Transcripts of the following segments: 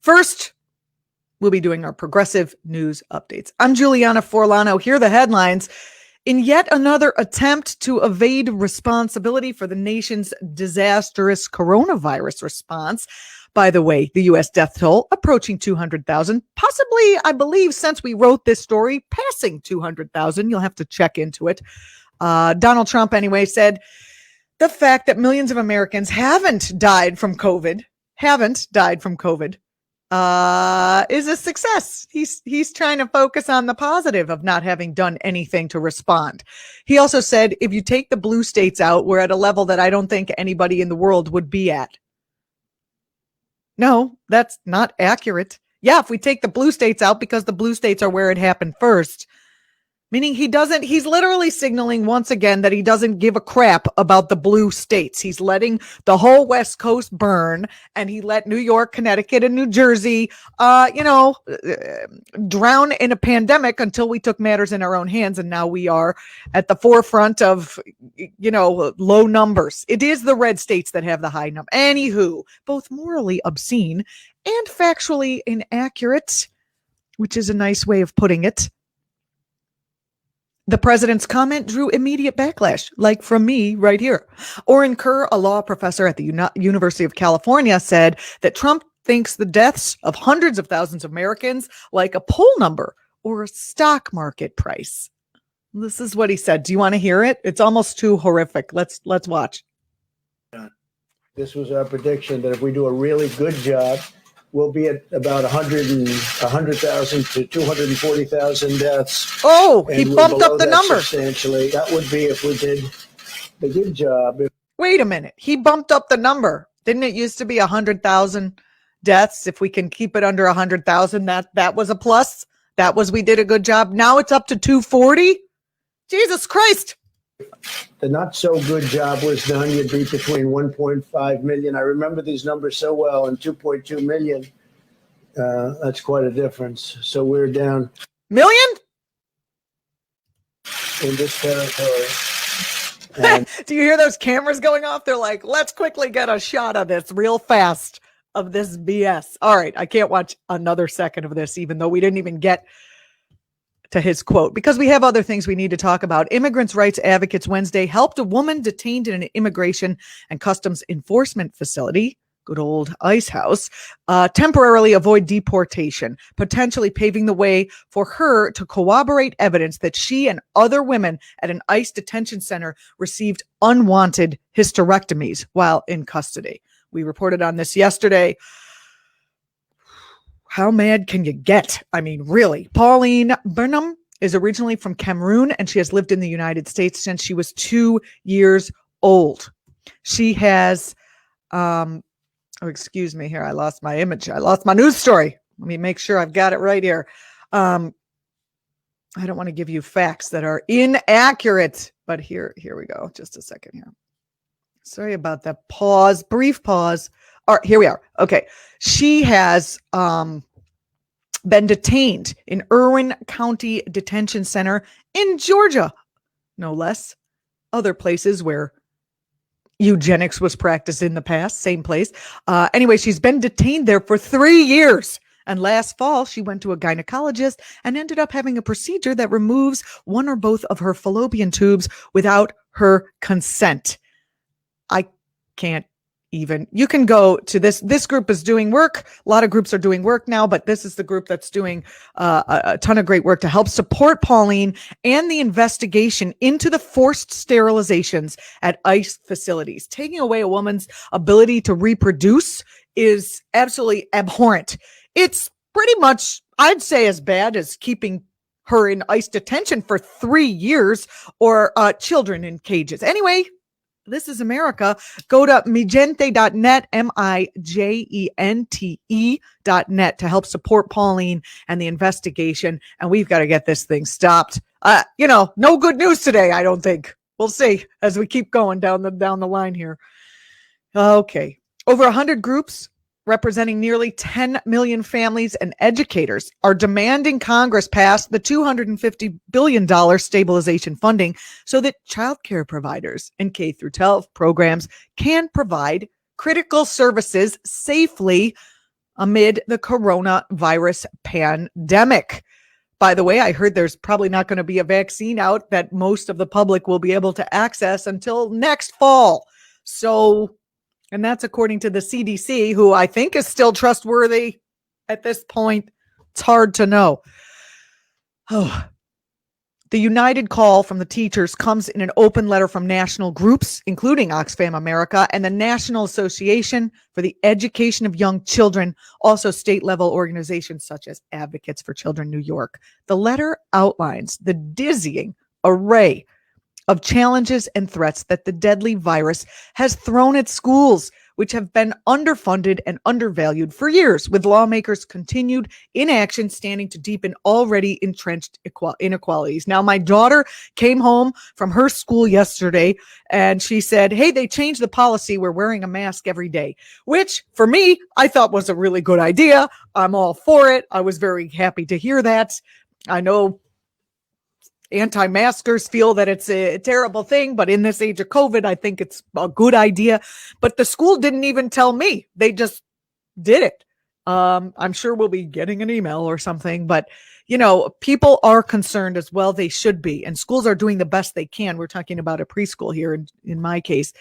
First, we'll be doing our progressive news updates. I'm Julianna Forlano. Here are the headlines. In yet another attempt to evade responsibility for the nation's disastrous coronavirus response, by the way, the U.S. death toll approaching 200,000, possibly, I believe, since we wrote this story, passing 200,000. You'll have to check into it. Donald Trump, anyway, said the fact that millions of Americans haven't died from COVID, is a success. He's trying to focus on the positive of not having done anything to respond. He also said, if you take the blue states out, we're at a level that I don't think anybody in the world would be at. No, that's not accurate. Yeah, if we take the blue states out, because the blue states are where it happened first, meaning he's literally signaling once again that he doesn't give a crap about the blue states. He's letting the whole West Coast burn, and he let New York, Connecticut, and New Jersey, drown in a pandemic until we took matters in our own hands. And now we are at the forefront of, low numbers. It is the red states that have the high number. Anywho, both morally obscene and factually inaccurate, which is a nice way of putting it. The president's comment drew immediate backlash, like from me right here. Oren Kerr, a law professor at the University of California, said that Trump thinks the deaths of hundreds of thousands of Americans like a poll number or a stock market price. This is what he said. Do you want to hear it? It's almost too horrific. Let's watch. This was our prediction that if we do a really good job, we'll be at about 100,000 to 240,000 deaths. Oh, he bumped up the number. Substantially. That would be if we did the good job. Wait a minute. He bumped up the number. Didn't it used to be 100,000 deaths? If we can keep it under 100,000, that was a plus. We did a good job. Now it's up to 240. Jesus Christ. The not so good job was done. You'd be between 1.5 million. I remember these numbers so well, and 2.2 million. That's quite a difference. So we're down. Million? In this territory. And do you hear those cameras going off? They're like, let's quickly get a shot of this real fast, of this BS. All right. I can't watch another second of this, even though we didn't even get to his quote, because we have other things we need to talk about. Immigrants' rights advocates Wednesday helped a woman detained in an immigration and customs enforcement facility, good old ICE house, temporarily avoid deportation, potentially paving the way for her to corroborate evidence that she and other women at an ICE detention center received unwanted hysterectomies while in custody. We reported on this yesterday. How mad can you get? I mean, really. Pauline Burnham is originally from Cameroon, and she has lived in the United States since she was 2 years old. She has, excuse me here. I lost my image. I lost my news story. Let me make sure I've got it right here. I don't want to give you facts that are inaccurate, but here we go. Just a second here. Sorry about that brief pause. All right, here we are. Okay. She has been detained in Irwin County Detention Center in Georgia, no less. Other places where eugenics was practiced in the past, same place. Anyway, she's been detained there for 3 years. And last fall, she went to a gynecologist and ended up having a procedure that removes one or both of her fallopian tubes without her consent. I can't even. You can go to this group is doing work. A lot of groups are doing work now, but this is the group that's doing a ton of great work to help support Pauline and the investigation into the forced sterilizations at ICE facilities. Taking away a woman's ability to reproduce is absolutely abhorrent. It's pretty much, I'd say, as bad as keeping her in ICE detention for 3 years or children in cages. Anyway, this is America. Go to mijente.net, mijente.net to help support Pauline and the investigation. And we've got to get this thing stopped. No good news today, I don't think. We'll see as we keep going down the line here. Okay. Over 100 groups representing nearly 10 million families and educators are demanding Congress pass the $250 billion stabilization funding so that childcare providers and K-12 programs can provide critical services safely amid the coronavirus pandemic. By the way, I heard there's probably not going to be a vaccine out that most of the public will be able to access until next fall. So, and that's according to the CDC, who I think is still trustworthy at this point. It's hard to know. Oh. The united call from the teachers comes in an open letter from national groups, including Oxfam America and the National Association for the Education of Young Children, also state-level organizations such as Advocates for Children New York. The letter outlines the dizzying array of challenges and threats that the deadly virus has thrown at schools, which have been underfunded and undervalued for years, with lawmakers' continued inaction standing to deepen already entrenched inequalities. Now, my daughter came home from her school yesterday and she said, hey, they changed the policy. We're wearing a mask every day, which for me, I thought was a really good idea. I'm all for it. I was very happy to hear that. I know anti-maskers feel that it's a terrible thing, but in this age of COVID, I think it's a good idea. But the school didn't even tell me. They just did it. I'm sure we'll be getting an email or something, but you know, people are concerned as well. They should be, and schools are doing the best they can. We're talking about a preschool here in my case.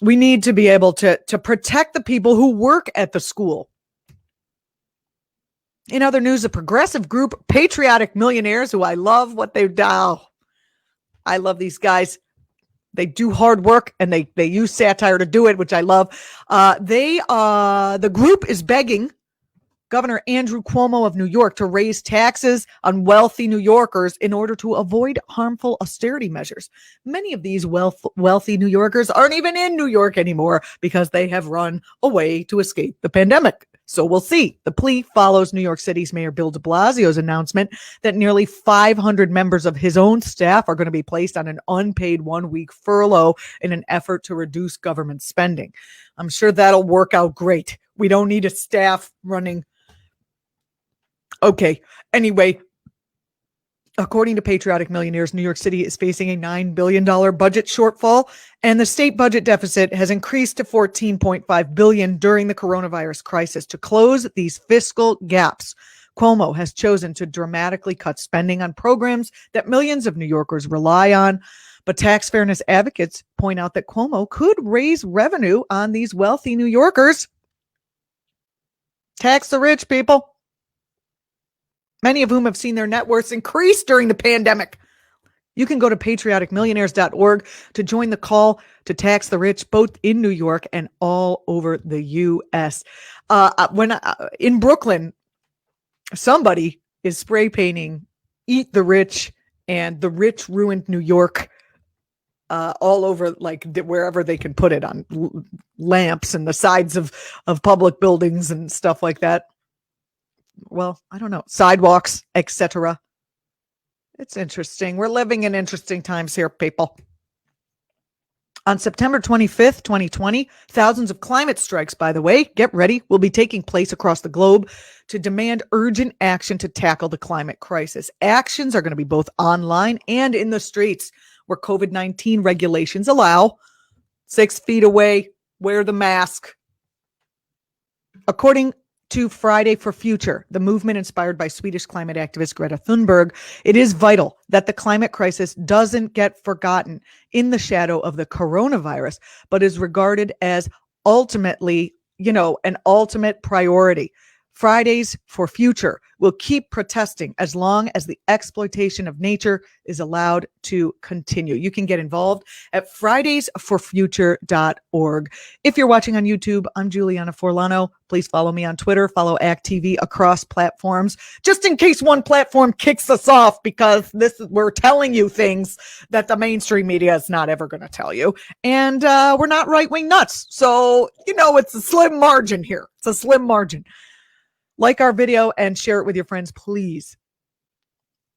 We need to be able to protect the people who work at the school. In other news, a progressive group, Patriotic Millionaires, who I love what they've done. I love these guys. They do hard work and they use satire to do it, which I love. The group is begging Governor Andrew Cuomo of New York to raise taxes on wealthy New Yorkers in order to avoid harmful austerity measures. Many of these wealthy New Yorkers aren't even in New York anymore because they have run away to escape the pandemic. So we'll see. The plea follows New York City's Mayor Bill de Blasio's announcement that nearly 500 members of his own staff are going to be placed on an unpaid 1-week furlough in an effort to reduce government spending. I'm sure that'll work out great. We don't need a staff running. Okay. Anyway, according to Patriotic Millionaires, New York City is facing a $9 billion budget shortfall, and the state budget deficit has increased to $14.5 billion during the coronavirus crisis. To close these fiscal gaps, Cuomo has chosen to dramatically cut spending on programs that millions of New Yorkers rely on. But tax fairness advocates point out that Cuomo could raise revenue on these wealthy New Yorkers. Tax the rich, people. Many of whom have seen their net worths increase during the pandemic. You can go to patrioticmillionaires.org to join the call to tax the rich, both in New York and all over the U.S. In Brooklyn, somebody is spray painting "Eat the Rich" and "The Rich Ruined New York" all over, like wherever they can put it, on lamps and the sides of public buildings and stuff like that. Well, I don't know, sidewalks, etc. It's interesting. We're living in interesting times here, people. On September 25th, 2020, thousands of climate strikes, by the way, get ready, will be taking place across the globe to demand urgent action to tackle the climate crisis. Actions are going to be both online and in the streets, where COVID-19 regulations allow 6 feet away, wear the mask. According to Friday for Future, the movement inspired by Swedish climate activist Greta Thunberg, it is vital that the climate crisis doesn't get forgotten in the shadow of the coronavirus, but is regarded as ultimately, an ultimate priority. Fridays for Future will keep protesting as long as the exploitation of nature is allowed to continue. You can get involved at fridaysforfuture.org. If you're watching on YouTube, I'm Julianna Forlano. Please follow me on Twitter, follow ACT.tv across platforms, just in case one platform kicks us off, because we're telling you things that the mainstream media is not ever going to tell you. And we're not right-wing nuts. So, it's a slim margin here. It's a slim margin. Like our video and share it with your friends, please.